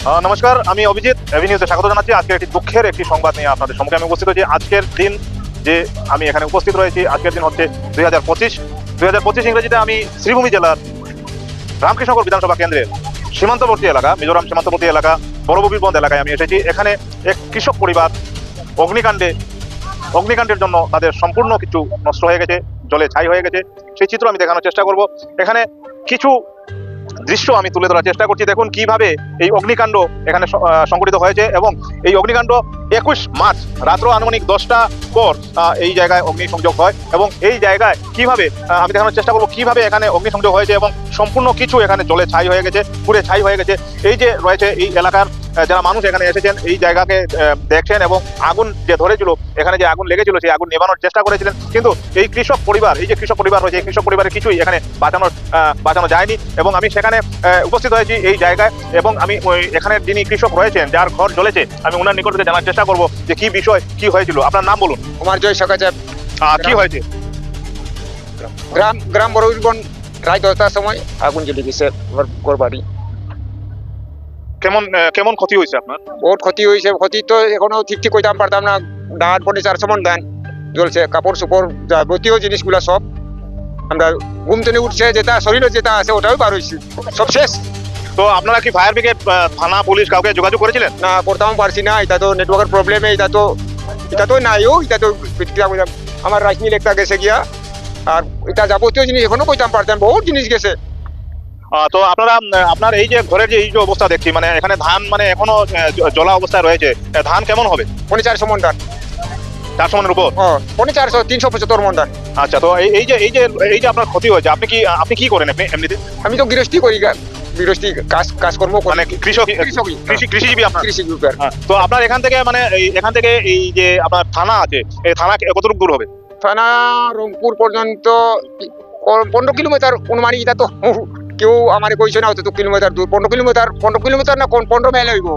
নমস্কার, আমি অভিজিৎ এভিনিউতে স্বাগত জানাচ্ছি। আজকের একটি দুঃখের একটি সংবাদ নিয়ে আপনাদের সম্মুখে আমি উপস্থিত হয়েছি। আজকের দিন যে আমি এখানে উপস্থিত রয়েছি, আজকের দিন হচ্ছে 2025 ইংরেজিতে। আমি শ্রীভূমি জেলার রামকৃষ্ণনগর বিধানসভা কেন্দ্রের সীমান্তবর্তী এলাকা, মিজোরাম সীমান্তবর্তী এলাকা বড়ববিরবন্দ এলাকায় আমি এসেছি। এখানে এক কৃষক পরিবার অগ্নিকাণ্ডের জন্য তাদের সম্পূর্ণ কিছু নষ্ট হয়ে গেছে, জলে ছাই হয়ে গেছে। সেই চিত্র আমি দেখানোর চেষ্টা করব। এখানে কিছু দৃশ্য আমি তুলে ধরার চেষ্টা করছি। দেখুন কিভাবে এই অগ্নিকাণ্ড এখানে সংঘটিত হয়েছে, এবং এই অগ্নিকাণ্ড 21 মার্চ রাত্র আনুমানিক 10টা পর এই জায়গায় অগ্নিসংযোগ হয়। এবং এই জায়গায় কিভাবে আমি দেখানোর চেষ্টা করবো কিভাবে এখানে অগ্নিসংযোগ হয়েছে, এবং সম্পূর্ণ কিছু এখানে জলে ছাই হয়ে গেছে, পুড়ে ছাই হয়ে গেছে। এই যে রয়েছে এই এলাকার যারা মানুষ এখানে এসেছেন, এই জায়গাকে দেখছেন, এবং আগুন যে ধরেছিল, এখানে যে আগুন লেগেছিল সেই আগুন নেভানোর চেষ্টা করেছিলেন। কিন্তু এই কৃষক পরিবার রয়েছে, এই কৃষক পরিবারের কিছুই এখানে বাঁচানো যায়নি। এবং আমি সেখানে উপস্থিত হয়েছি এই জায়গায়, এবং আমি এখানে যিনি কৃষক রয়েছেন, যার ঘর জ্বলেছে, আমি ওনার নিকট থেকে জানার চেষ্টা করবো যে কি বিষয়, কি হয়েছিল। আপনার নাম বলুন। কুমার জয় সকাচার। কি হয়েছে? গ্রাম বড়বীরবন রাত 10টার সময় আগুন জ্বলে গেছে ঘর বাড়ি। কেমন ক্ষতি হয়েছে আপনার? বহুত ক্ষতি হয়েছে। ক্ষতি তো এখনো ঠিক কইতাম পারতাম না। ধান 450 মণ ধান জ্বলছে, কাপড় চোপড় যাবতীয় জিনিসগুলা সব আমরা ঘুম থেকে উঠছে, যেটা শরীরে যেটা আছে ওটাও বার হয়েছে, সব শেষ। তো আপনারা কি ফায়ার ব্রিগেড, থানা, পুলিশ কাউকে যোগাযোগ করেছিলেন? না, করতাম পারছি না। এটা তো নেটওয়ার্কের প্রবলেমে, এটা তো নাইও। এটা তো আমার রাইস মিল একটা গেছে গিয়া, আর এটা যাবতীয় জিনিস এখনো কইতাম পারতাম, বহুত জিনিস গেছে। তো আপনার এই যে ঘরের যে এই যে অবস্থা দেখছি, মানে এখানে ধান মানে এখনো জলা অবস্থায় রয়েছে, ধান কেমন হবে? 450 মণ ধান। 400 মণের উপর? 450, 375 মণ ধান। আচ্ছা, তো এই যে আপনার ক্ষতি হয়েছে, আপনি কি করেন এমনিতে? আমি তো গৃহস্থী করি, গৃহস্থী কাজকর্ম করি। মানে কৃষিজীবী আপনার? কৃষি গ্রুপের। তো আপনার এখান থেকে এই যে আপনার থানা আছে, এই থানা কতটুকু দূর হবে? থানা রংপুর পর্যন্ত 15 কিলোমিটার অনুমানিক। এটা তো কেউ আমার কইছে না অত কিলোমিটার দূর। 15 কিলোমিটার না 15 মাইল হইব।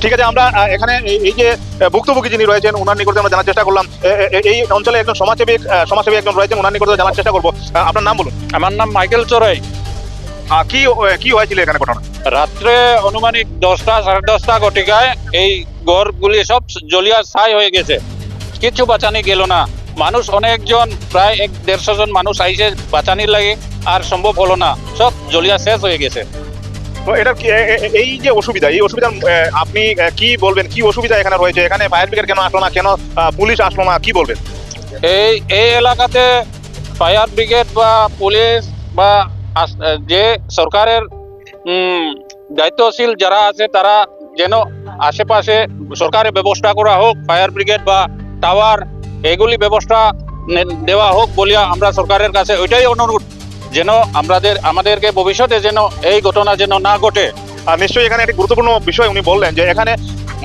ঠিক আছে, আমরা এখানে এই যে ভুক্তভোগী যিনি রয়েছেন, ওনার নিকট আমরা জানার চেষ্টা করলাম। এই অঞ্চলে একজন সমাজসেবী একজন রয়েছেন, ওনার নিকট জানার চেষ্টা করবো। আপনার নাম বলুন। আমার নাম মাইকেল চড়াই। কি হয়েছিল এখানে ঘটনা? রাত্রে অনুমানিক 10টা 10:30 ঘটিকায় এই ঘরগুলি সব জ্বলিয়া ছাই হয়ে গেছে, কিছু বাঁচানি গেল না। মানুষ অনেকজন, প্রায় 150 জন মানুষ আইসে বাঁচানির লাগে, আর সম্ভব হলো না, সব জ্বলিয়া শেষ হয়ে গেছে। তো এটা এই যে অসুবিধা, এই অসুবিধা আপনি কি বলবেন? কি অসুবিধা এখানে রয়েছে? এখানে ফায়ার ব্রিগেড কেন আসলো না, কেন পুলিশ আসলো না, কি বলবেন? এই এলাকাতে ফায়ার ব্রিগেড বা পুলিশ বা যে সরকারের দায়িত্বশীল যারা আছে, তারা যেন আশেপাশে সরকারের ব্যবস্থা করা হোক, ফায়ার ব্রিগেড বা টাওয়ার এগুলি ব্যবস্থা দেওয়া হোক বলিয়া আমরা সরকারের কাছে ওইটাই অনুরোধ, যেন আমাদেরকে ভবিষ্যতে যেন এই ঘটনা যেন না ঘটে। নিশ্চয়ই এখানে একটি গুরুত্বপূর্ণ বিষয় উনি বললেন যে এখানে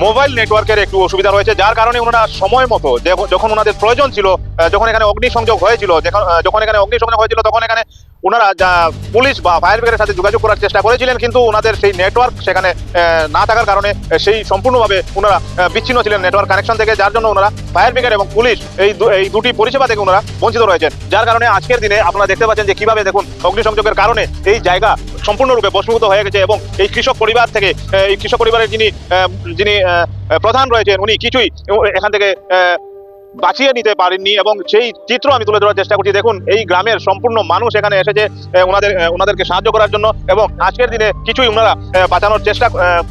মোবাইল নেটওয়ার্কের একটু অসুবিধা রয়েছে, যার কারণে ওনারা সময় মতো যখন ওনাদের প্রয়োজন ছিল, যখন এখানে অগ্নিসংযোগ হয়েছিল, তখন এখানে ওনারা পুলিশ বা ফায়ার ব্রিগেডের সাথে যোগাযোগ করার চেষ্টা করেছিলেন, কিন্তু ওনাদের সেই নেটওয়ার্ক সেখানে না থাকার কারণে সেই সম্পূর্ণভাবে ওনারা বিচ্ছিন্ন ছিলেন নেটওয়ার্ক কানেকশন থেকে, যার জন্য ওনারা ফায়ার ব্রিগেড এবং পুলিশ এই দুটি পরিষেবা থেকে ওনারা বঞ্চিত রয়েছেন। যার কারণে আজকের দিনে আপনারা দেখতে পাচ্ছেন যে কিভাবে দেখুন অগ্নিসংযোগের কারণে এই জায়গা সম্পূর্ণরূপে ভস্মীভূত হয়ে গেছে, এবং এই কৃষক পরিবারের যিনি প্রধান রয়েছেন, উনি কিছুই এখান থেকে বাঁচিয়ে নিতে পারেননি। এবং সেই চিত্র আমি তুলে ধরার চেষ্টা করছি। দেখুন এই গ্রামের সম্পূর্ণ মানুষ এখানে এসেছে ওনাদেরকে সাহায্য করার জন্য, এবং আজকের দিনে কিছুই ওনারা বাঁচানোর চেষ্টা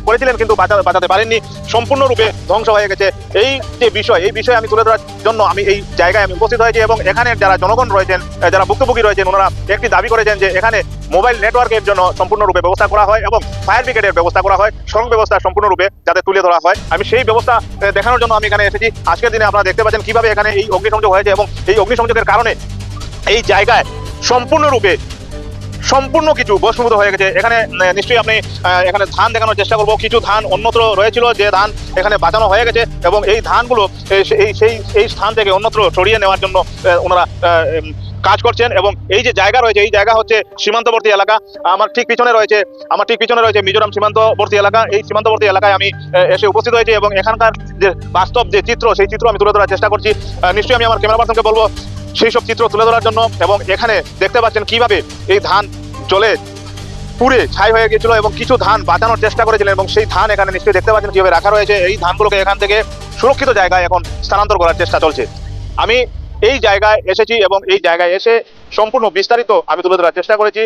করেছিলেন, কিন্তু বাঁচাতে পারেননি, সম্পূর্ণরূপে ধ্বংস হয়ে গেছে। এই বিষয়ে আমি তুলে ধরার জন্য আমি এই জায়গায় আমি উপস্থিত হয়েছি। এবং এখানে যারা জনগণ রয়েছেন, যারা ভুক্তভোগী রয়েছেন, ওনারা একটি দাবি করেছেন যে এখানে মোবাইল নেটওয়ার্কের জন্য সম্পূর্ণরূপে ব্যবস্থা করা হয়, এবং ফায়ার ব্রিগেডের ব্যবস্থা করা হয়, সড়ক ব্যবস্থা সম্পূর্ণরূপে যাতে তুলে ধরা হয়। আমি সেই ব্যবস্থা দেখানোর জন্য আমি এখানে এসেছি। আজকের দিনে আপনারা দেখতে পাচ্ছেন কিভাবে এখানে এই অগ্নিসংযোগ হয়েছে, এবং এই অগ্নিসংযোগের কারণে এই জায়গায় সম্পূর্ণ কিছু ভস্মীভূত হয়ে গেছে। এখানে নিশ্চয়ই আপনি এখানে ধান দেখানোর চেষ্টা করবো। কিছু ধান অন্যত্র রয়েছিল, যে ধান এখানে বাঁচানো হয়ে গেছে, এবং এই ধানগুলো সেই স্থান থেকে অন্যত্র সরিয়ে নেওয়ার জন্য ওনারা কাজ করছেন। এবং এই যে জায়গা রয়েছে, এই জায়গা হচ্ছে সীমান্তবর্তী এলাকা। আমার ঠিক পিছনে রয়েছে মিজোরাম সীমান্তবর্তী এলাকা। এই সীমান্তবর্তী এলাকায় আমি এসে উপস্থিত হয়েছি, এবং এখানকার যে বাস্তব যে চিত্র, সেই চিত্র আমি তুলে ধরার চেষ্টা করছি। নিশ্চয়ই আমি আমার ক্যামেরা পার্সনকে বলবো সেই সব চিত্র তুলে ধরার জন্য। এবং এখানে দেখতে পাচ্ছেন কিভাবে এই ধান জ্বলে পুড়ে ছাই হয়ে গিয়েছিল এবং কিছু ধান বাঁচানোর চেষ্টা করেছিলেন এবং সেই ধান এখানে নিশ্চয়ই দেখতে পাচ্ছেন কিভাবে রাখা রয়েছে। এই ধানগুলোকে এখান থেকে সুরক্ষিত জায়গায় এখন স্থানান্তর করার চেষ্টা চলছে। আমি এই জায়গায় এসেছি এবং এই জায়গায় এসে সম্পূর্ণ বিস্তারিত আমি তুলে ধরার চেষ্টা করেছি।